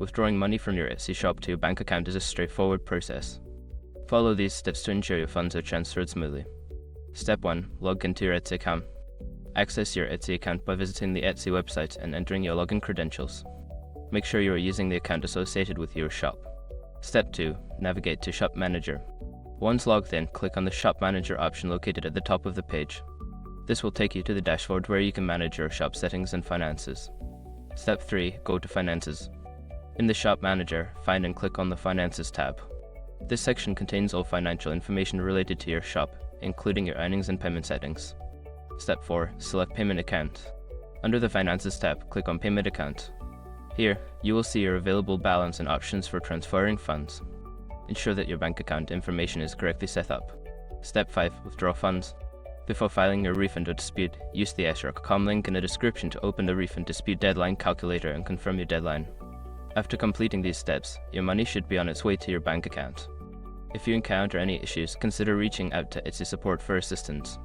Withdrawing money from your Etsy shop to your bank account is a straightforward process. Follow these steps to ensure your funds are transferred smoothly. Step 1. Log into your Etsy account. Access your Etsy account by visiting the Etsy website and entering your login credentials. Make sure you are using the account associated with your shop. Step 2. Navigate to Shop Manager. Once logged in, click on the Shop Manager option located at the top of the page. This will take you to the dashboard where you can manage your shop settings and finances. Step 3. Go to Finances. In the Shop Manager, find and click on the Finances tab. This section contains all financial information related to your shop, including your earnings and payment settings. Step 4. Select Payment Account. Under the Finances tab, click on Payment Account. Here, you will see your available balance and options for transferring funds. Ensure that your bank account information is correctly set up. Step 5. Withdraw funds. Before filing your refund or dispute, use the s.com link in the description to open the refund dispute deadline calculator and confirm your deadline. After completing these steps, your money should be on its way to your bank account. If you encounter any issues, consider reaching out to Etsy support for assistance.